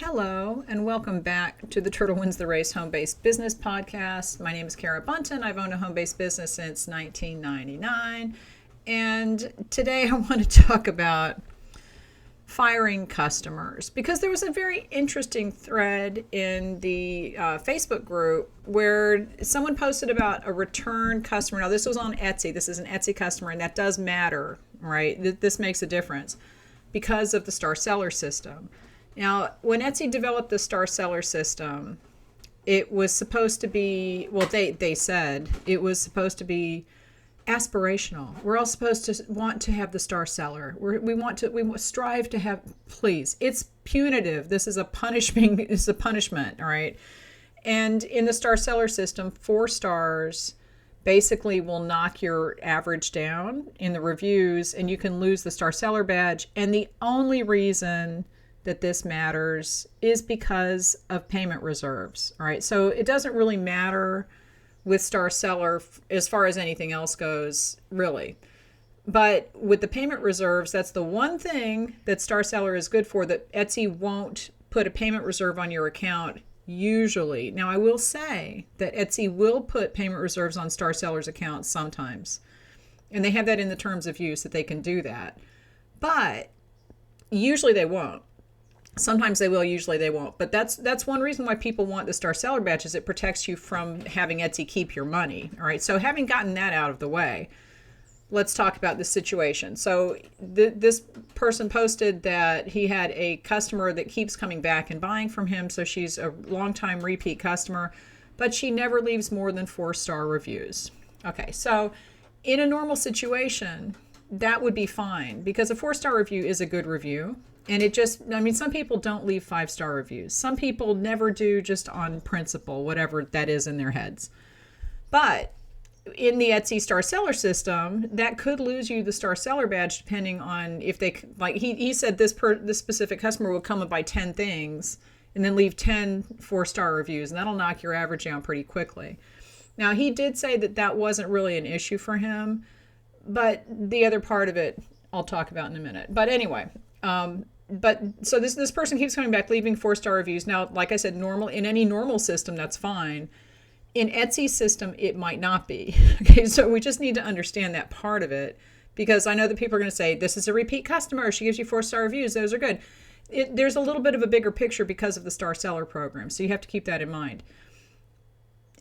Hello, and welcome back to the Turtle Wins the Race Home-Based Business Podcast. My name is Buntin. I've owned a home-based business since 1999. And today I want to talk about firing customers because there was a very interesting thread in the Facebook group where someone posted about a return customer. Now, this was on Etsy. This is an Etsy customer, and that does matter, right? This makes a difference because of the star seller system. Now, when Etsy developed the star seller system, it was supposed to be, well, they said it was supposed to be aspirational. We're all supposed to want to have the star seller. We strive to have, please. It's punitive. This is a punishment, all right? And in the star seller system, 4 stars basically will knock your average down in the reviews, and you can lose the star seller badge. And the only reason that this matters is because of payment reserves. All right, so it doesn't really matter with star seller as far as anything else goes, really. But with the payment reserves, that's the one thing that star seller is good for, that Etsy won't put a payment reserve on your account usually. Now, I will say that Etsy will put payment reserves on star sellers' accounts sometimes, and they have that in the terms of use that they can do that. But usually they won't. Sometimes they will, usually they won't. But that's one reason why people want the star seller badge, is it protects you from having Etsy keep your money. All right, so having gotten that out of the way, let's talk about this situation. So this person posted that he had a customer that keeps coming back and buying from him. So she's a longtime repeat customer, but she never leaves more than 4-star reviews. Okay, so in a normal situation, that would be fine because a 4-star review is a good review. And it just, I mean, some people don't leave 5-star reviews. Some people never do, just on principle, whatever that is in their heads. But in the Etsy star seller system, that could lose you the star seller badge depending on if they, like he said this specific customer will come and buy 10 things and then leave 10 4-star reviews, and that'll knock your average down pretty quickly. Now, he did say that wasn't really an issue for him, but the other part of it I'll talk about in a minute. But anyway, but so this person keeps coming back, leaving 4-star reviews. Now, like I said, in any normal system, that's fine. In Etsy's system, it might not be. Okay, so we just need to understand that part of it, because I know that people are going to say, this is a repeat customer. She gives you 4-star reviews. Those are good. There's a little bit of a bigger picture because of the star seller program. So you have to keep that in mind.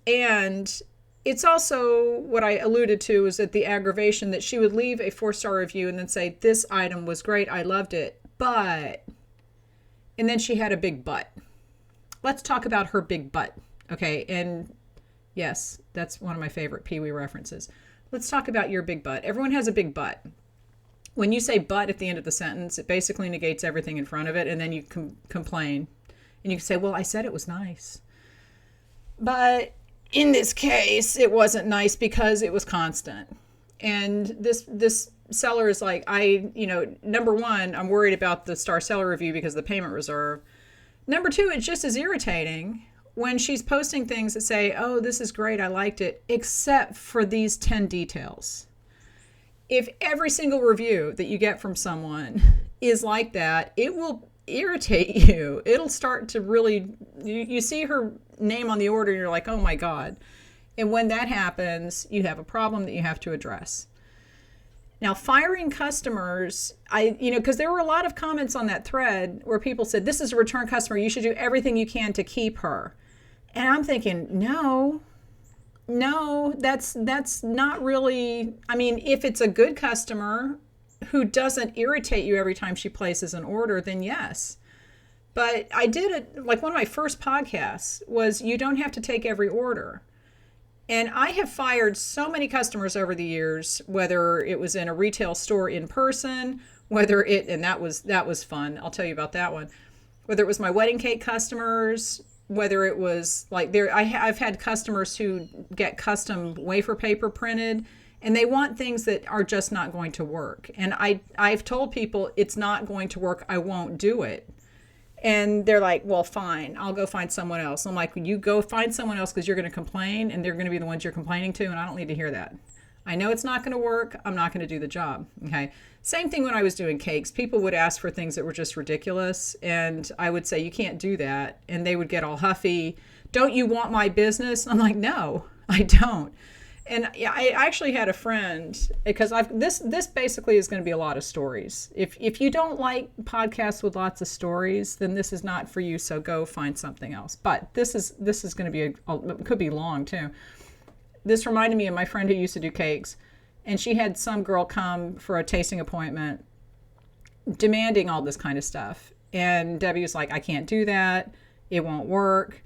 And it's also what I alluded to, is that the aggravation that she would leave a 4-star review and then say, this item was great. I loved it. But, and then she had a big but. Let's talk about her big but. Okay. And yes, that's one of my favorite Pee Wee references. Let's talk about your big but. Everyone has a big but. When you say but at the end of the sentence, it basically negates everything in front of it. And then you complain and you can say, well, I said it was nice. But in this case, it wasn't nice because it was constant. And this seller is like, number one, I'm worried about the star seller review because of the payment reserve. Number two, it's just as irritating when she's posting things that say, oh, this is great, I liked it, except for these 10 details. If every single review that you get from someone is like that, it will irritate you. It'll start to really, you see her name on the order and you're like, oh my God. And when that happens, you have a problem that you have to address. Now, firing customers, because there were a lot of comments on that thread where people said, this is a return customer. You should do everything you can to keep her. And I'm thinking, no, that's not really, I mean, if it's a good customer who doesn't irritate you every time she places an order, then yes. But I did it, like one of my first podcasts was, you don't have to take every order. And I have fired so many customers over the years, whether it was in a retail store in person, and that was fun. I'll tell you about that one. Whether it was my wedding cake customers, whether it was like I've had customers who get custom wafer paper printed, and they want things that are just not going to work. And I've told people it's not going to work. I won't do it. And they're like, well, fine, I'll go find someone else. I'm like, you go find someone else because you're going to complain and they're going to be the ones you're complaining to. And I don't need to hear that. I know it's not going to work. I'm not going to do the job. Okay. Same thing when I was doing cakes. People would ask for things that were just ridiculous. And I would say, you can't do that. And they would get all huffy. Don't you want my business? I'm like, no, I don't. And I actually had a friend, because this basically is going to be a lot of stories. If you don't like podcasts with lots of stories, then this is not for you. So go find something else. But this is going to be it could be long too. This reminded me of my friend who used to do cakes, and she had some girl come for a tasting appointment, demanding all this kind of stuff. And Debbie was like, I can't do that. It won't work.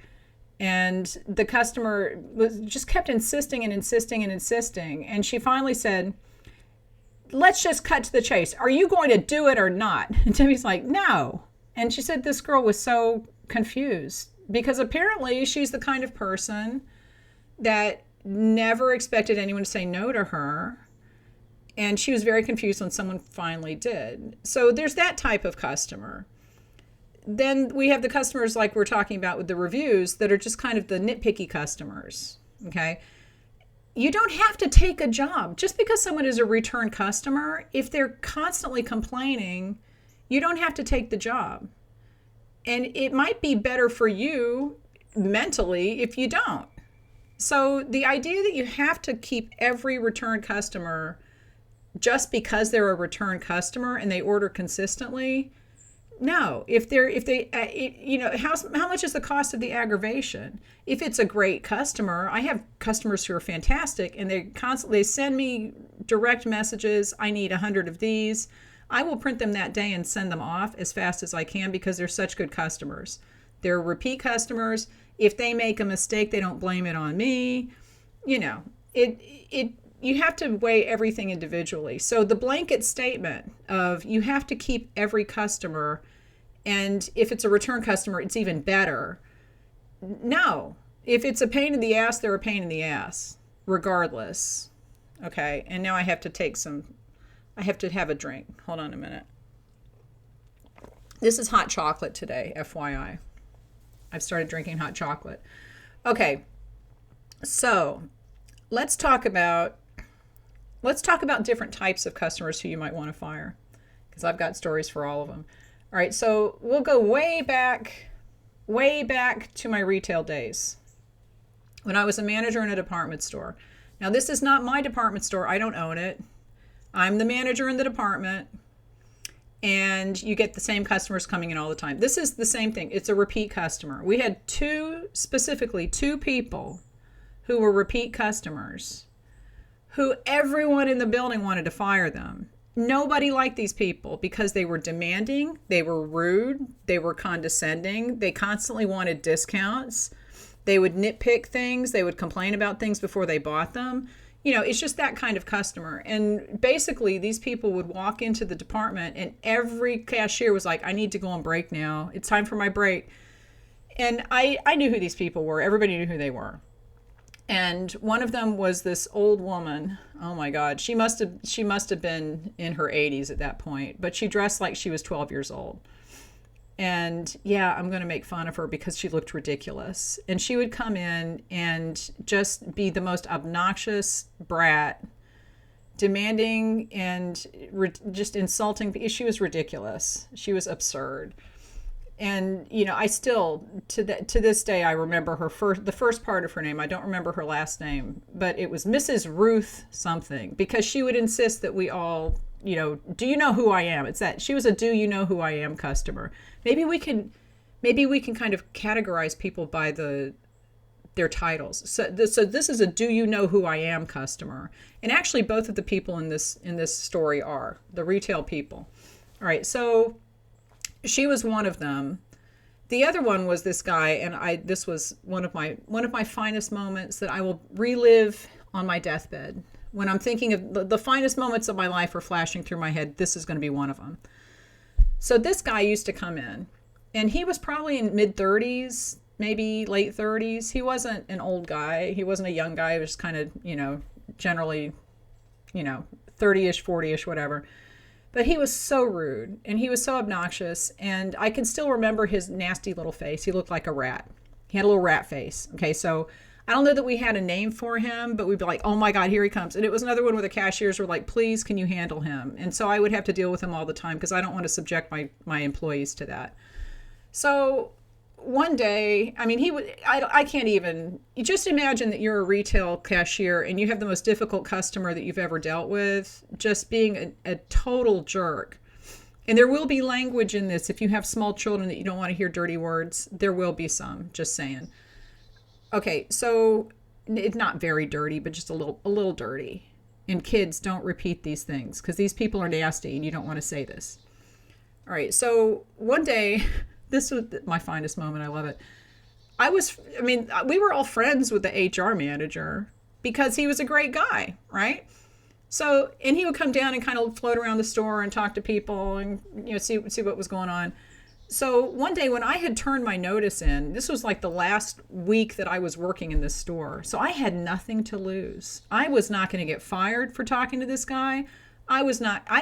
And the customer just kept insisting and insisting and insisting. And she finally said, let's just cut to the chase. Are you going to do it or not? And Debbie's like, no. And she said this girl was so confused, because apparently she's the kind of person that never expected anyone to say no to her. And she was very confused when someone finally did. So there's that type of customer. Then we have the customers like we're talking about with the reviews that are just kind of the nitpicky customers, okay? You don't have to take a job. Just because someone is a return customer, if they're constantly complaining, you don't have to take the job. And it might be better for you mentally if you don't. So the idea that you have to keep every return customer just because they're a return customer and they order consistently, no. How much is the cost of the aggravation? If it's a great customer, I have customers who are fantastic, and they send me direct messages. I need 100 of these. I will print them that day and send them off as fast as I can, because they're such good customers. They're repeat customers. If they make a mistake, they don't blame it on me. You have to weigh everything individually. So the blanket statement of you have to keep every customer, and if it's a return customer, it's even better. No. If it's a pain in the ass, they're a pain in the ass, regardless. Okay, and now I have to have a drink. Hold on a minute. This is hot chocolate today, FYI. I've started drinking hot chocolate. Okay, so let's talk about different types of customers who you might want to fire, because I've got stories for all of them. All right, so we'll go way back to my retail days when I was a manager in a department store. Now, this is not my department store. I don't own it. I'm the manager in the department, and you get the same customers coming in all the time. This is the same thing. It's a repeat customer. We had two people who were repeat customers, who everyone in the building wanted to fire them. Nobody liked these people because they were demanding, they were rude, they were condescending, they constantly wanted discounts, they would nitpick things, they would complain about things before they bought them. It's just that kind of customer. And basically, these people would walk into the department, and every cashier was like, I need to go on break now. It's time for my break. And I knew who these people were. Everybody knew who they were. And one of them was this old woman. Oh my God, she must have been in her 80s at that point, but she dressed like she was 12 years old. And yeah, I'm going to make fun of her because she looked ridiculous. And she would come in and just be the most obnoxious brat, demanding and just insulting. She was ridiculous. She was absurd. And I still to this day I remember the first part of her name. I don't remember her last name, but it was Mrs. Ruth something, because she would insist that we all, do you know who I am? It's that she was a do you know who I am customer. Maybe we can kind of categorize people by their titles. So this is a do you know who I am customer. And actually both of the people in this story are the retail people. All right, so she was one of them. The other one was this guy, and this was one of my finest moments that I will relive on my deathbed. When I'm thinking of the finest moments of my life are flashing through my head, this is going to be one of them. So this guy used to come in, and he was probably in mid-30s, maybe late 30s. He wasn't an old guy. He wasn't a young guy. He was kind of, generally, 30-ish, 40-ish, whatever. But he was so rude, and he was so obnoxious, and I can still remember his nasty little face. He looked like a rat. He had a little rat face. Okay, so I don't know that we had a name for him, but we'd be like, oh my God, here he comes. And it was another one where the cashiers were like, please, can you handle him? And so I would have to deal with him all the time because I don't want to subject my employees to that. So one day, I mean, I can't even, you just imagine that you're a retail cashier and you have the most difficult customer that you've ever dealt with, just being a total jerk. And there will be language in this. If you have small children that you don't want to hear dirty words, there will be some, just saying. Okay, so it's not very dirty, but just a little dirty. And kids, don't repeat these things because these people are nasty and you don't want to say this. All right, so one day, this was my finest moment. I love it. We were all friends with the HR manager because he was a great guy, right? So, and he would come down and kind of float around the store and talk to people and, see what was going on. So one day when I had turned my notice in, this was like the last week that I was working in this store. So I had nothing to lose. I was not going to get fired for talking to this guy. I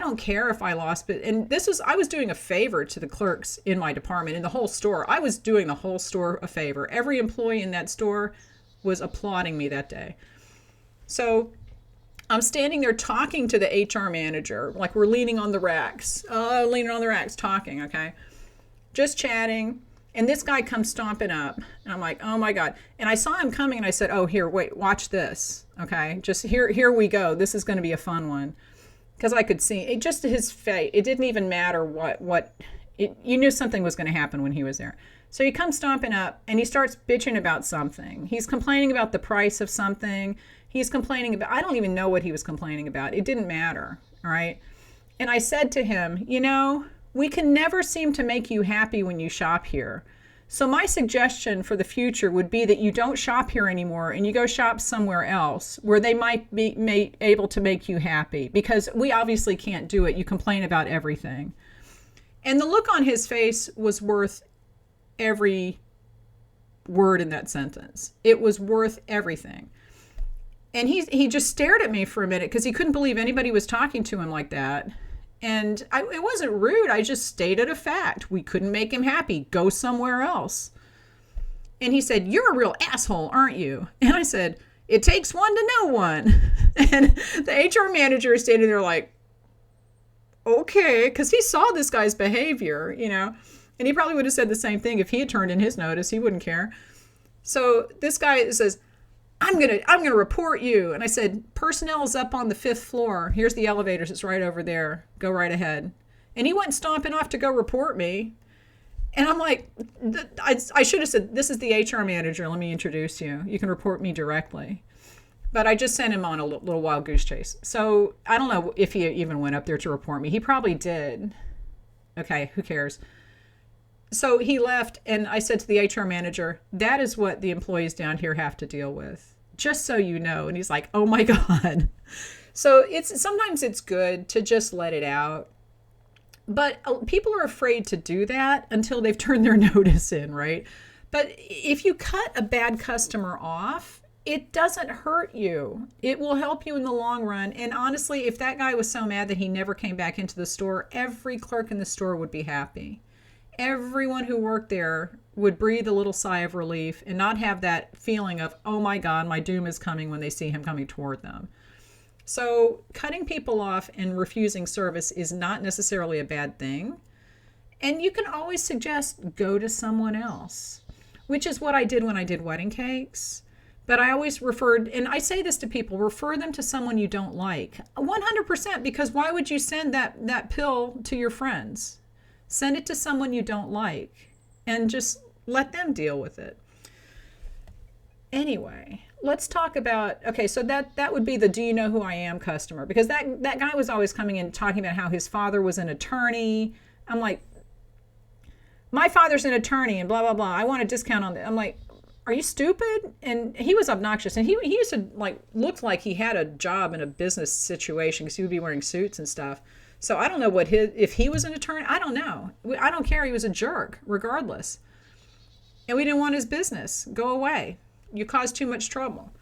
don't care if I lost, but, I was doing a favor to the clerks in my department, in the whole store. I was doing the whole store a favor. Every employee in that store was applauding me that day. So I'm standing there talking to the HR manager, like we're leaning on the racks, talking, okay? Just chatting. And this guy comes stomping up and I'm like, oh my God. And I saw him coming and I said, oh, here, wait, watch this. Okay. Just here we go. This is going to be a fun one. Because I could see it, just his face. It didn't even matter you knew something was going to happen when he was there. So he comes stomping up and he starts bitching about something. He's complaining about the price of something. He's complaining about, I don't even know what he was complaining about. It didn't matter. All right. And I said to him, we can never seem to make you happy when you shop here. So my suggestion for the future would be that you don't shop here anymore and you go shop somewhere else where they might be able to make you happy, because we obviously can't do it. You complain about everything. And the look on his face was worth every word in that sentence. It was worth everything. And he just stared at me for a minute because he couldn't believe anybody was talking to him like that. And it wasn't rude. I just stated a fact. We couldn't make him happy. Go somewhere else. And he said, you're a real asshole, aren't you? And I said, it takes one to know one. And the HR manager is standing there like, okay, because he saw this guy's behavior, and he probably would have said the same thing if he had turned in his notice. He wouldn't care. So this guy says, I'm gonna report you. And I said, personnel is up on the 5th floor. Here's the elevators. It's right over there. Go right ahead. And he went stomping off to go report me. And I'm like, I should have said, this is the HR manager. Let me introduce you. You can report me directly. But I just sent him on a little wild goose chase. So I don't know if he even went up there to report me. He probably did. Okay, who cares? So he left, and I said to the HR manager, that is what the employees down here have to deal with, just so you know. And he's like, oh my God. So sometimes it's good to just let it out. But people are afraid to do that until they've turned their notice in, right? But if you cut a bad customer off, it doesn't hurt you. It will help you in the long run. And honestly, if that guy was so mad that he never came back into the store, every clerk in the store would be happy. Everyone who worked there would breathe a little sigh of relief and not have that feeling of, oh my God, my doom is coming when they see him coming toward them. So cutting people off and refusing service is not necessarily a bad thing. And you can always suggest go to someone else, which is what I did when I did wedding cakes. But I always referred, and I say this to people, refer them to someone you don't like. 100%, because why would you send that pill to your friends? Send it to someone you don't like and just let them deal with it. Anyway, let's talk about, okay, so that would be the do you know who I am customer, because that guy was always coming in talking about how his father was an attorney. I'm like, my father's an attorney and blah, blah, blah. I want a discount on that. I'm like, are you stupid? And he was obnoxious. And he used to looked like he had a job in a business situation because he would be wearing suits and stuff. So I don't know if he was an attorney. I don't know. I don't care. He was a jerk regardless. And we didn't want his business. Go away. You caused too much trouble.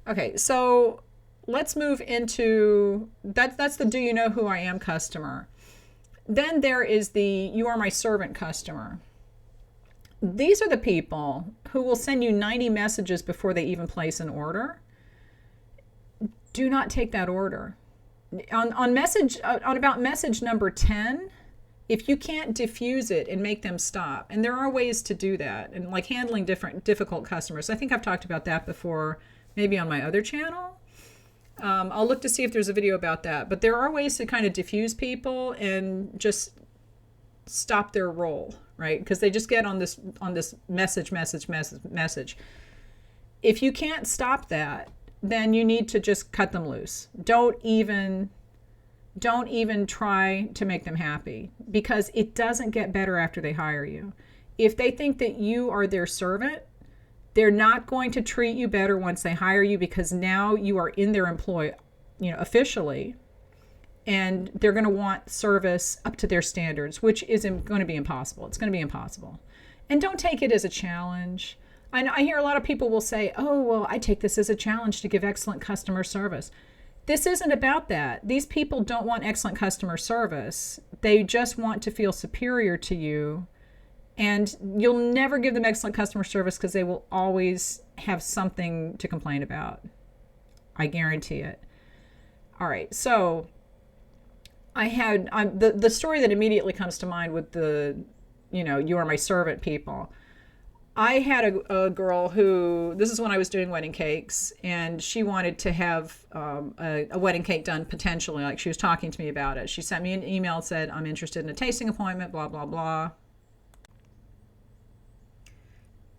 Okay, so let's move into, that's the do you know who I am customer. Then there is the you are my servant customer. These are the people who will send you 90 messages before they even place an order. Do not take that order. On about message number 10, if you can't diffuse it and make them stop, and there are ways to do that, and like handling different difficult customers. I think I've talked about that before, maybe on my other channel. I'll look to see if there's a video about that. But there are ways to kind of diffuse people and just stop their roll, right? Because they just get on this message. If you can't stop that, then you need to just cut them loose. Don't even try to make them happy, because it doesn't get better after they hire you. If they think that you are their servant, they're not going to treat you better once they hire you, because now you are in their employ, officially, and they're going to want service up to their standards, which is going to be impossible. It's going to be impossible. And don't take it as a challenge. I hear a lot of people will say, oh, well, I take this as a challenge to give excellent customer service. This isn't about that. These people don't want excellent customer service. They just want to feel superior to you. And you'll never give them excellent customer service, because they will always have something to complain about. I guarantee it. All right. So I had the story that immediately comes to mind with the, you are my servant people. I had a girl who, this is when I was doing wedding cakes, and she wanted to have a wedding cake done potentially. Like, she was talking to me about it. She sent me an email and said, I'm interested in a tasting appointment, blah, blah, blah.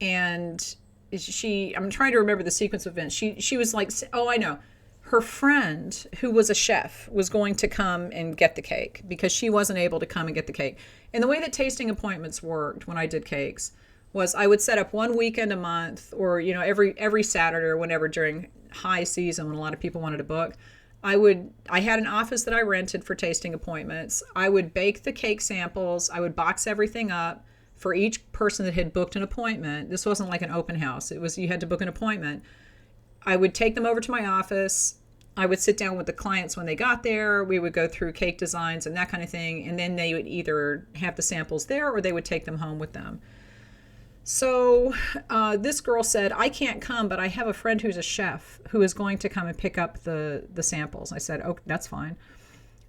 And I'm trying to remember the sequence of events. She was like, oh, I know. Her friend, who was a chef, was going to come and get the cake, because she wasn't able to come and get the cake. And the way that tasting appointments worked when I did cakes was I would set up one weekend a month, or every Saturday or whenever during high season when a lot of people wanted to book. I had an office that I rented for tasting appointments. I would bake the cake samples. I would box everything up for each person that had booked an appointment. This wasn't like an open house. It was, you had to book an appointment. I would take them over to my office. I would sit down with the clients when they got there. We would go through cake designs and that kind of thing. And then they would either have the samples there, or they would take them home with them. So this girl said, I can't come, but I have a friend who's a chef who is going to come and pick up the samples. I said, oh, that's fine.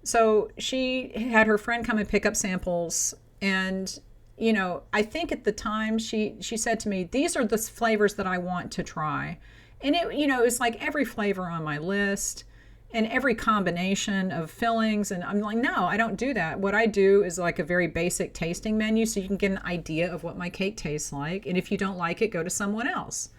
So she had her friend come and pick up samples. And, I think at the time she said to me, these are the flavors that I want to try. And it's like every flavor on my list and every combination of fillings. And I'm like, no, I don't do that. What I do is like a very basic tasting menu, so you can get an idea of what my cake tastes like. And if you don't like it, go to someone else.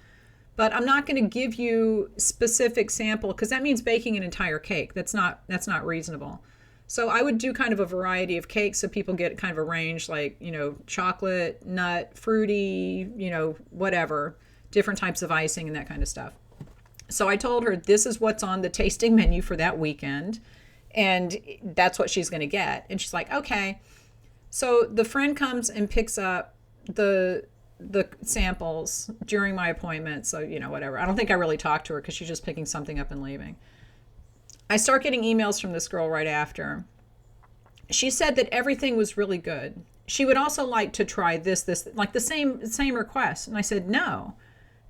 But I'm not going to give you specific sample, because that means baking an entire cake. That's not reasonable. So I would do kind of a variety of cakes, so people get kind of a range, like, chocolate, nut, fruity, whatever, different types of icing and that kind of stuff. So I told her, this is what's on the tasting menu for that weekend, and that's what she's going to get. And she's like, okay. So the friend comes and picks up the samples during my appointment. So, whatever. I don't think I really talked to her, because she's just picking something up and leaving. I start getting emails from this girl right after. She said that everything was really good. She would also like to try this, like the same request. And I said, no.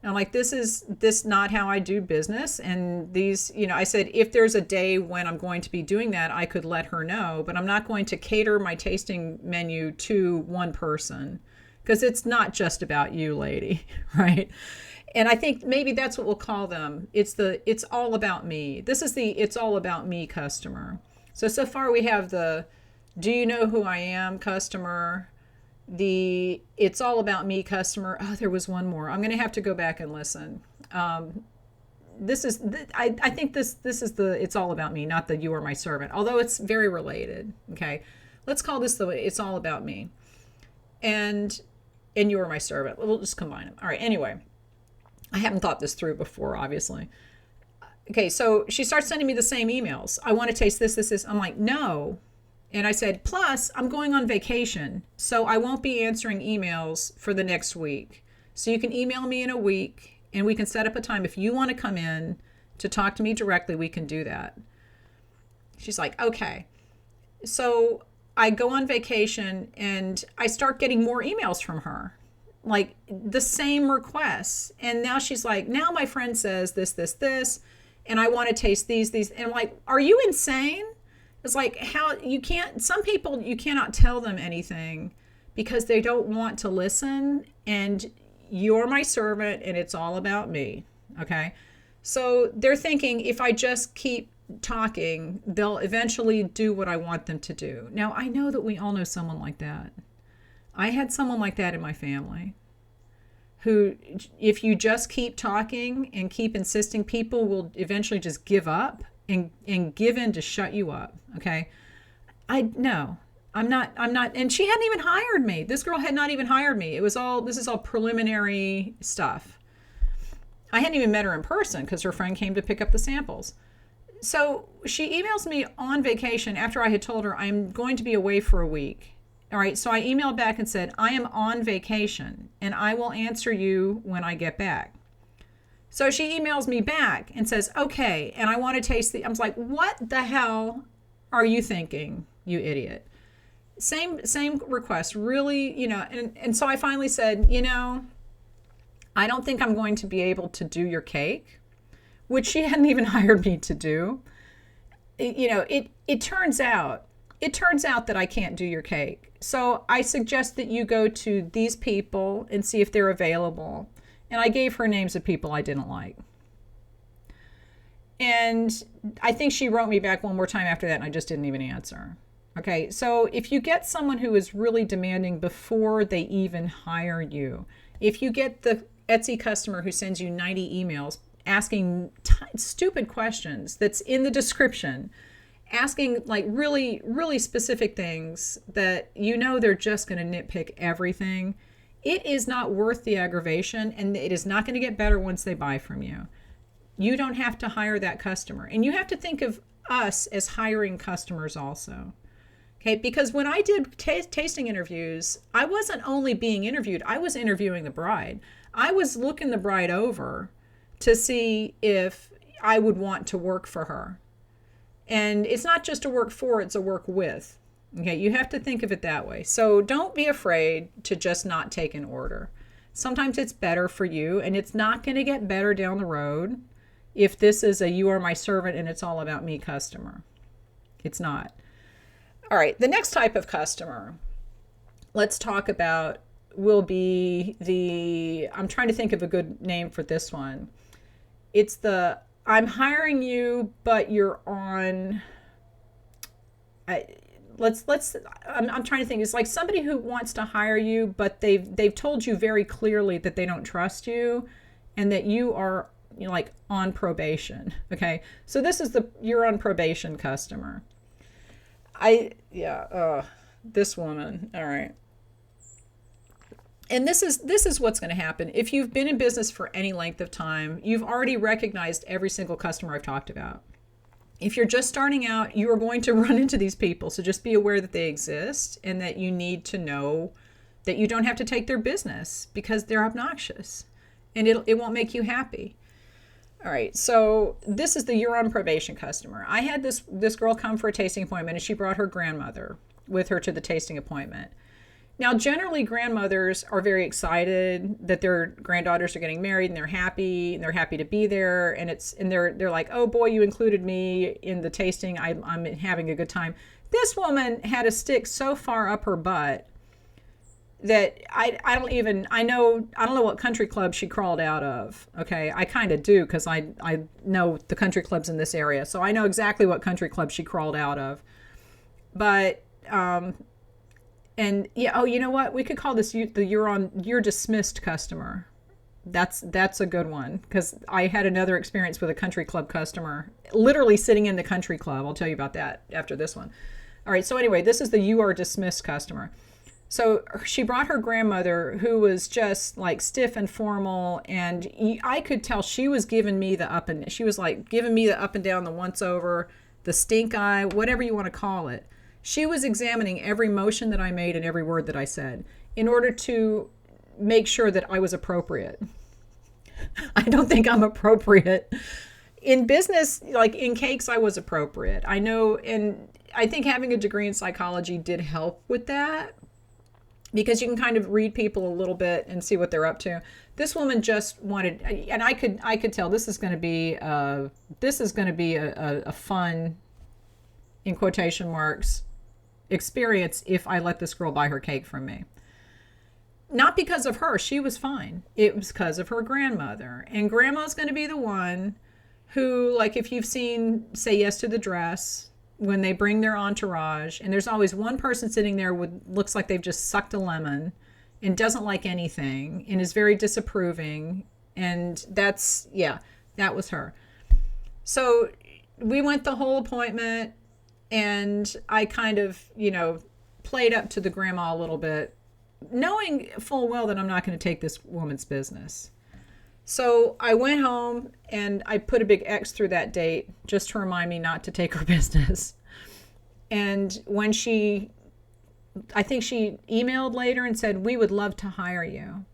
And I'm like, this not how I do business. And these, I said, if there's a day when I'm going to be doing that, I could let her know, but I'm not going to cater my tasting menu to one person, because it's not just about you, lady, right? And I think maybe that's what we'll call them. It's all about me. This is the it's all about me customer. So far we have the do you know who I am customer, the it's all about me customer. Oh, there was one more. I'm going to have to go back and listen. I think this is the it's all about me, not the you are my servant, although it's very related. Okay, let's call this the it's all about me, and you are my servant. We'll just combine them. All right. Anyway, I haven't thought this through before, obviously. Okay, so she starts sending me the same emails. I want to taste this. I'm like, no. And I said, plus, I'm going on vacation, so I won't be answering emails for the next week. So you can email me in a week, and we can set up a time. If you want to come in to talk to me directly, we can do that. She's like, okay. So I go on vacation, and I start getting more emails from her. like the same requests. And now she's like, now my friend says this, and I want to taste these. And I'm like, are you insane? It's like, how you can't, some people, you cannot tell them anything because they don't want to listen. And you're my servant and it's all about me. Okay. So they're thinking if I just keep talking, they'll eventually do what I want them to do. Now, I know that we all know someone like that. I had someone like that in my family who, if you just keep talking and keep insisting, people will eventually just give up and give in to shut you up. Okay. I'm not, and she hadn't even hired me. This girl had not even hired me. This is all preliminary stuff. I hadn't even met her in person because her friend came to pick up the samples. So she emails me on vacation after I had told her I'm going to be away for a week. All right, so I emailed back and said, I am on vacation and I will answer you when I get back. So she emails me back and says, okay, and I want to taste I was like, what the hell are you thinking, you idiot? Same request, really, and so I finally said, I don't think I'm going to be able to do your cake, which she hadn't even hired me to do. It turns out that I can't do your cake. So I suggest that you go to these people and see if they're available. And I gave her names of people I didn't like. And I think she wrote me back one more time after that, and I just didn't even answer. Okay, so if you get someone who is really demanding before they even hire you, if you get the Etsy customer who sends you 90 emails asking stupid questions that's in the description, asking like really, really specific things that they're just going to nitpick everything, it is not worth the aggravation, and it is not going to get better once they buy from you. You don't have to hire that customer. And you have to think of us as hiring customers also. Okay, because when I did tasting interviews, I wasn't only being interviewed, I was interviewing the bride. I was looking the bride over to see if I would want to work for her. And it's not just a work for, it's a work with. Okay, you have to think of it that way. So don't be afraid to just not take an order. Sometimes it's better for you, and it's not going to get better down the road if this is a you are my servant and it's all about me customer. It's not. All right, the next type of customer let's talk about will be I'm trying to think of a good name for this one. It's I'm hiring you, but you're on, I'm trying to think. It's like somebody who wants to hire you, but they've told you very clearly that they don't trust you and that you are like on probation. Okay. So this is you're on probation customer. This woman. All right. And this is what's going to happen. If you've been in business for any length of time, you've already recognized every single customer I've talked about. If you're just starting out, you are going to run into these people. So just be aware that they exist and that you need to know that you don't have to take their business because they're obnoxious and it won't make you happy. All right, so this is the you're on probation customer. I had this girl come for a tasting appointment and she brought her grandmother with her to the tasting appointment. Now, generally, grandmothers are very excited that their granddaughters are getting married, and they're happy to be there. And they're like, "Oh boy, you included me in the tasting. I'm having a good time." This woman had a stick so far up her butt that I don't know what country club she crawled out of. Okay, I kind of do because I know the country clubs in this area, so I know exactly what country club she crawled out of. But and yeah, oh, you know what? We could call this you're dismissed customer. That's a good one because I had another experience with a country club customer, literally sitting in the country club. I'll tell you about that after this one. All right. So anyway, this is the you are dismissed customer. So she brought her grandmother, who was just like stiff and formal, and I could tell she was giving me the up and down, the once over, the stink eye, whatever you want to call it. She was examining every motion that I made and every word that I said in order to make sure that I was appropriate. I don't think I'm appropriate. In business, like in cakes, I was appropriate. I know, and I think having a degree in psychology did help with that. because you can kind of read people a little bit and see what they're up to. This woman just wanted, and I could tell this is going to be a fun, in quotation marks, experience if I let this girl buy her cake from me. Not because of her, she was fine. It was because of her grandmother. And grandma's going to be the one who, like if you've seen Say Yes to the Dress, when they bring their entourage, and there's always one person sitting there with looks like they've just sucked a lemon and doesn't like anything and is very disapproving. And that was her. So we went the whole appointment, and I kind of, played up to the grandma a little bit, knowing full well that I'm not going to take this woman's business. So I went home and I put a big X through that date just to remind me not to take her business. And when I think she emailed later and said, "We would love to hire you."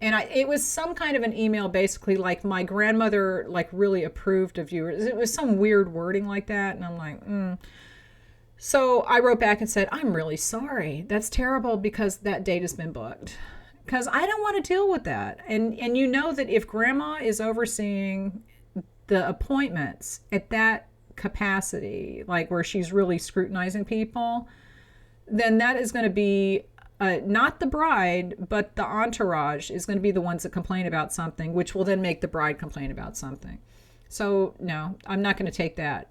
And it was some kind of an email, basically like, "My grandmother really approved of you." It was some weird wording like that. And I'm like, So I wrote back and said, "I'm really sorry. That's terrible because that date has been booked." Because I don't want to deal with that. And that if grandma is overseeing the appointments at that capacity, like where she's really scrutinizing people, then that is going to be not the bride, but the entourage is going to be the ones that complain about something, which will then make the bride complain about something. So no, I'm not going to take that.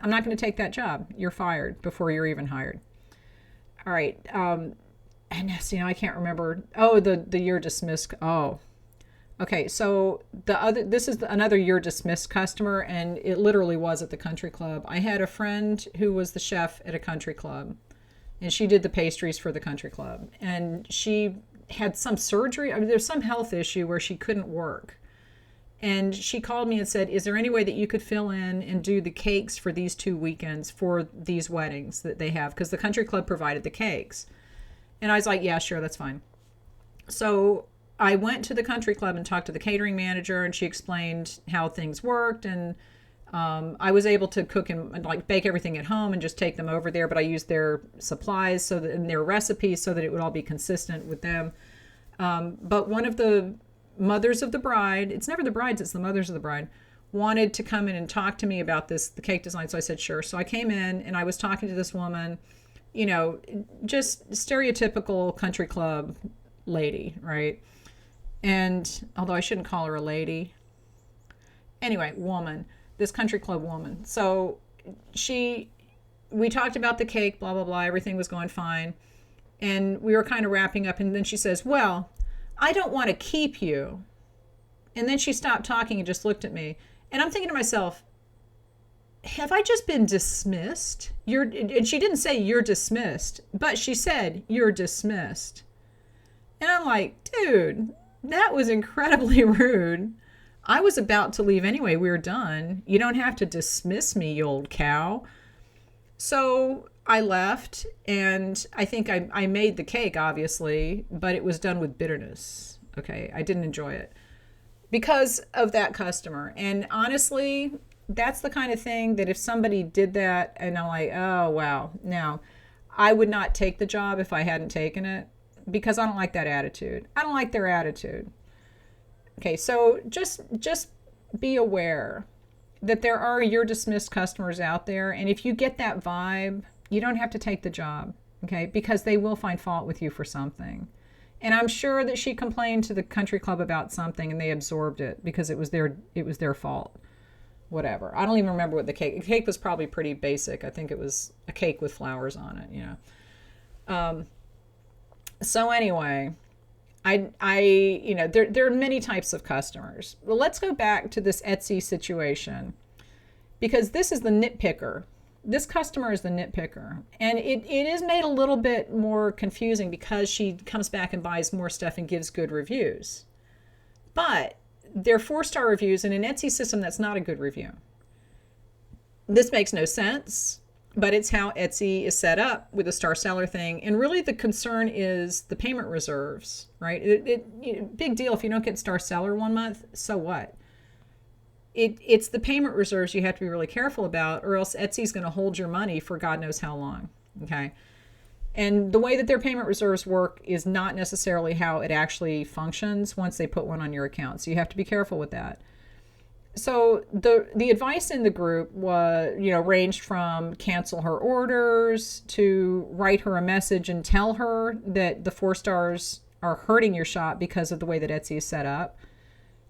I'm not going to take that job. You're fired before you're even hired. All right. And I can't remember. Oh, the year dismissed. Oh, okay. So this is another year dismissed customer, and it literally was at the country club. I had a friend who was the chef at a country club, and she did the pastries for the country club. And she had some surgery. I mean, there's some health issue where she couldn't work. And she called me and said, "Is there any way that you could fill in and do the cakes for these 2 weekends for these weddings that they have?" Because the country club provided the cakes. And I was like, "Yeah, sure, that's fine." So I went to the country club and talked to the catering manager, and she explained how things worked. And I was able to cook and bake everything at home and just take them over there. But I used their supplies and their recipes so that it would all be consistent with them. But one of the mothers of the bride, it's never the brides, it's the mothers of the bride, wanted to come in and talk to me about the cake design. So I said, sure. So I came in and I was talking to this woman, just stereotypical country club lady, right? And although I shouldn't call her a lady, anyway, woman, this country club woman. So we talked about the cake, blah, blah, blah. Everything was going fine. And we were kind of wrapping up. And then she says, "Well, I don't want to keep you." And then she stopped talking and just looked at me. And I'm thinking to myself, have I just been dismissed? And she didn't say "you're dismissed," but she said "you're dismissed." And I'm like, dude, that was incredibly rude. I was about to leave anyway. We were done. You don't have to dismiss me, you old cow. So I left, and I think I made the cake, obviously, but it was done with bitterness. Okay, I didn't enjoy it because of that customer. And honestly, that's the kind of thing that if somebody did that and I'm like, oh, wow. Now, I would not take the job if I hadn't taken it because I don't like that attitude. I don't like their attitude. Okay, so just be aware that there are "you're dismissed" customers out there. And if you get that vibe, you don't have to take the job, okay? Because they will find fault with you for something. And I'm sure that she complained to the country club about something and they absorbed it because it was their fault. Whatever. I don't even remember what the cake was probably pretty basic. I think it was a cake with flowers on it, So anyway, there are many types of customers. Well, let's go back to this Etsy situation because this is the nitpicker. This customer is the nitpicker. And it is made a little bit more confusing because she comes back and buys more stuff and gives good reviews. But they're 4-star reviews in an Etsy system that's not a good review. This makes no sense, but it's how Etsy is set up with a star seller thing. And really the concern is the payment reserves, right? Big deal if you don't get star seller 1 month, so what? It's the payment reserves you have to be really careful about, or else Etsy's going to hold your money for God knows how long, okay? And the way that their payment reserves work is not necessarily how it actually functions once they put one on your account. So you have to be careful with that. So the advice in the group was, ranged from cancel her orders to write her a message and tell her that the 4 stars are hurting your shop because of the way that Etsy is set up,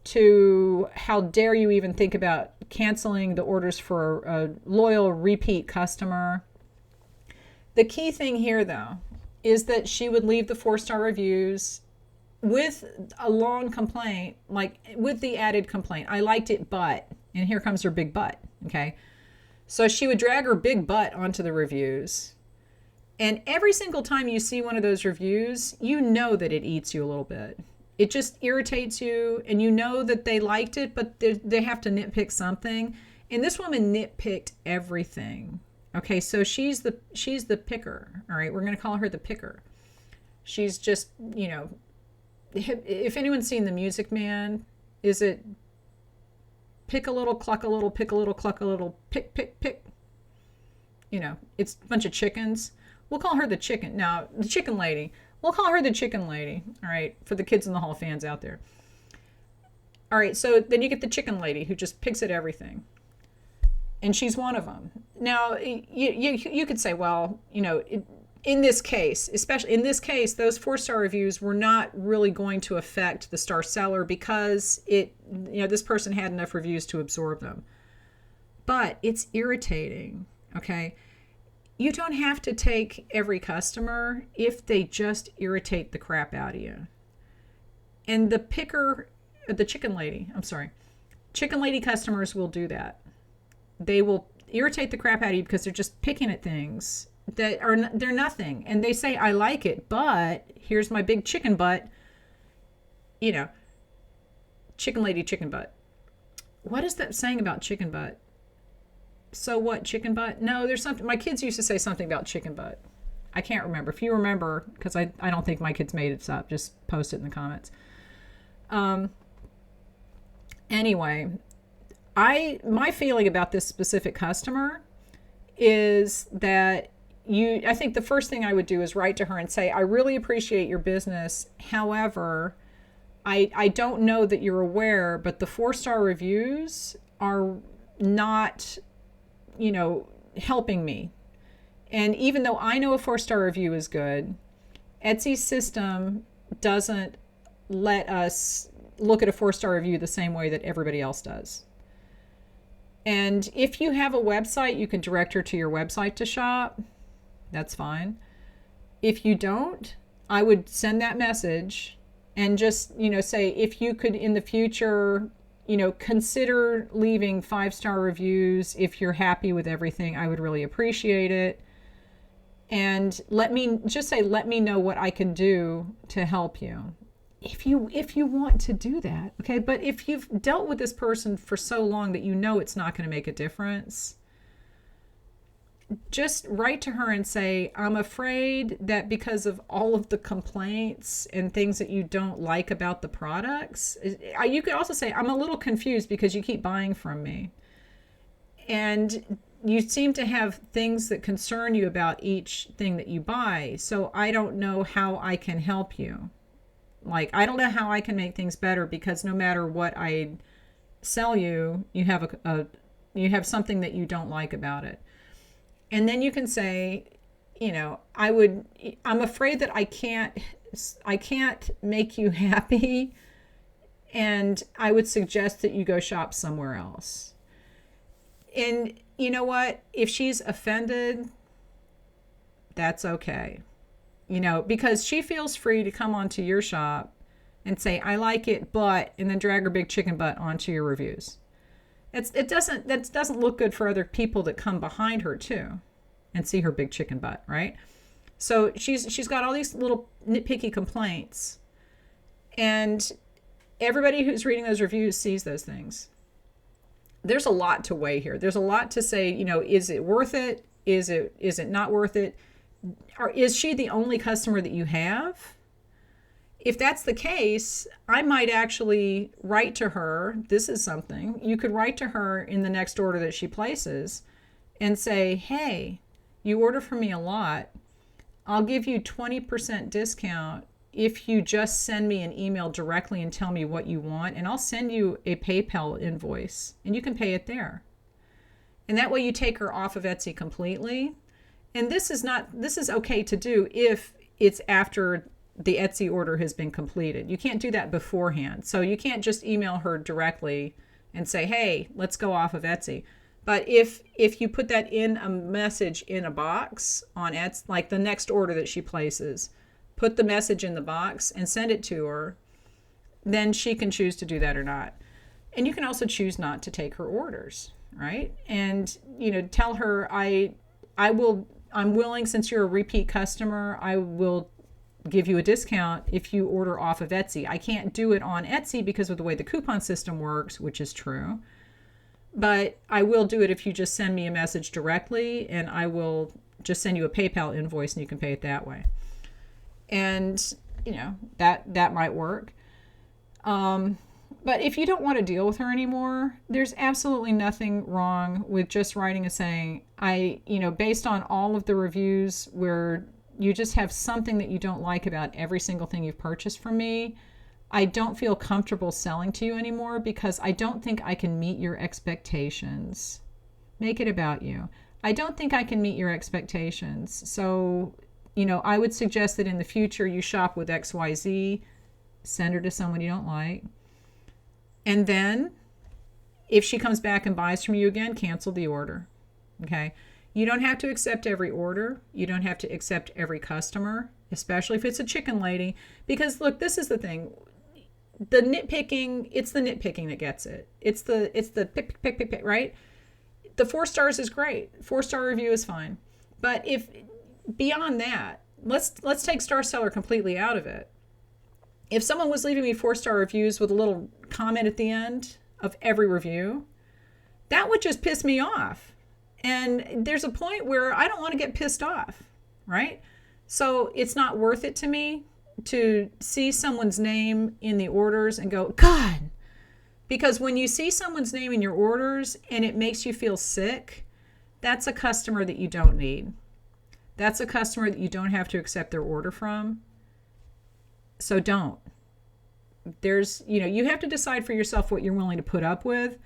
to how dare you even think about canceling the orders for a loyal repeat customer. The key thing here, though, is that she would leave the 4-star reviews with a long complaint, like with the added complaint, I liked it, but, and here comes her big butt, okay? So she would drag her big butt onto the reviews. And every single time you see one of those reviews, you know that it eats you a little bit. It just irritates you, and you know that they liked it, but they have to nitpick something. And this woman nitpicked everything. Okay, so she's the picker. All right, we're going to call her the picker. She's just, if anyone's seen The Music Man, is it pick a little, cluck a little, pick a little, cluck a little, pick, pick, pick? It's a bunch of chickens. We'll call her the chicken. No, the chicken lady. We'll call her the chicken lady. All right, for the Kids in the Hall fans out there. All right, so then you get the chicken lady who just picks at everything. And she's one of them. Now, you could say, well, in this case, especially in this case, those 4-star reviews were not really going to affect the star seller because this person had enough reviews to absorb them. But it's irritating, okay? You don't have to take every customer if they just irritate the crap out of you. And the chicken lady customers will do that. They will irritate the crap out of you because they're just picking at things they're nothing, and they say I like it, but here's my big chicken butt. Chicken lady, chicken butt. What is that saying about chicken butt? So what, chicken butt? No, there's something. My kids used to say something about chicken butt. I can't remember. If you remember, because I don't think my kids made it up, just post it in the comments. Anyway, my feeling about this specific customer is that I think the first thing I would do is write to her and say, I really appreciate your business. However, I don't know that you're aware, but the 4-star reviews are not, helping me. And even though I know a 4-star review is good, Etsy's system doesn't let us look at a 4-star review the same way that everybody else does. And if you have a website, you can direct her to your website to shop. That's fine. If you don't, I would send that message and just, say, if you could in the future, consider leaving 5-star reviews if you're happy with everything, I would really appreciate it. And let me know what I can do to help you. If you want to do that, okay? But if you've dealt with this person for so long that it's not going to make a difference, just write to her and say, I'm afraid that because of all of the complaints and things that you don't like about the products, you could also say, I'm a little confused because you keep buying from me. And you seem to have things that concern you about each thing that you buy. So I don't know how I can help you. Like, I don't know how I can make things better because no matter what I sell you, you have something that you don't like about it. And then you can say, I'm afraid that I can't make you happy, and I would suggest that you go shop somewhere else. And you know what? If she's offended, that's okay. Because she feels free to come onto your shop and say, I like it, but, and then drag her big chicken butt onto your reviews. That doesn't look good for other people that come behind her too and see her big chicken butt, right? So she's got all these little nitpicky complaints, and everybody who's reading those reviews sees those things. There's a lot to weigh here. There's a lot to say, is it worth it? Is it not worth it? Or is she the only customer that you have? If that's the case, I might actually write to her. This is something you could write to her in the next order that she places and say, hey, you order from me a lot. I'll give you 20% discount if you just send me an email directly and tell me what you want, and I'll send you a PayPal invoice and you can pay it there. And that way you take her off of Etsy completely. And this is okay to do if it's after the Etsy order has been completed. You can't do that beforehand. So you can't just email her directly and say, hey, let's go off of Etsy. But if you put that in a message in a box on Etsy, like the next order that she places, put the message in the box and send it to her, then she can choose to do that or not. And you can also choose not to take her orders, right? And, tell her, I'm willing, since you're a repeat customer, I will give you a discount if you order off of Etsy. I can't do it on Etsy because of the way the coupon system works, which is true. But I will do it if you just send me a message directly, and I will just send you a PayPal invoice and you can pay it that way. And, that might work. But if you don't want to deal with her anymore, there's absolutely nothing wrong with just writing and saying, based on all of the reviews where you just have something that you don't like about every single thing you've purchased from me, I don't feel comfortable selling to you anymore because I don't think I can meet your expectations. Make it about you. I don't think I can meet your expectations. So, I would suggest that in the future you shop with XYZ, send her to someone you don't like. And then if she comes back and buys from you again, cancel the order. Okay? You don't have to accept every order. You don't have to accept every customer, especially if it's a chicken lady. Because look, this is the thing. The nitpicking, it's the nitpicking that gets it. It's the pick, right? The 4 stars is great. 4-star review is fine. But if beyond that, let's take Star Seller completely out of it. If someone was leaving me 4-star reviews with a little comment at the end of every review, that would just piss me off. And there's a point where I don't want to get pissed off, right? So it's not worth it to me to see someone's name in the orders and go, God, because when you see someone's name in your orders and it makes you feel sick, that's a customer that you don't need. That's a customer that you don't have to accept their order from. So don't. You have to decide for yourself what you're willing to put up with.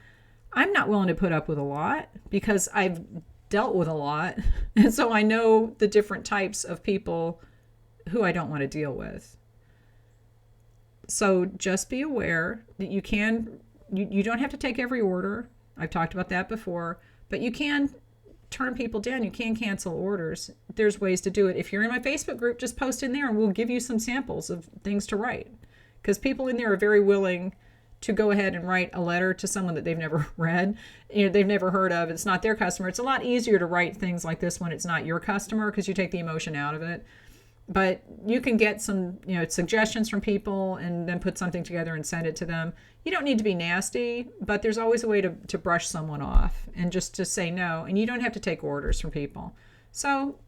I'm not willing to put up with a lot because I've dealt with a lot. And so I know the different types of people who I don't want to deal with. So just be aware that you don't have to take every order. I've talked about that before, but you can turn people down. You can cancel orders. There's ways to do it. If you're in my Facebook group, just post in there and we'll give you some samples of things to write. Because people in there are very willing to go ahead and write a letter to someone that they've never read, they've never heard of. It's not their customer. It's a lot easier to write things like this when it's not your customer because you take the emotion out of it. But you can get some, suggestions from people and then put something together and send it to them. You don't need to be nasty, but there's always a way to brush someone off and just to say no. And you don't have to take orders from people. So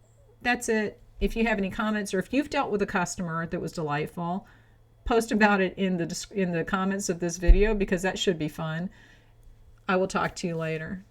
that's it. If you have any comments or if you've dealt with a customer that was delightful, post about it in the comments of this video because that should be fun. I will talk to you later.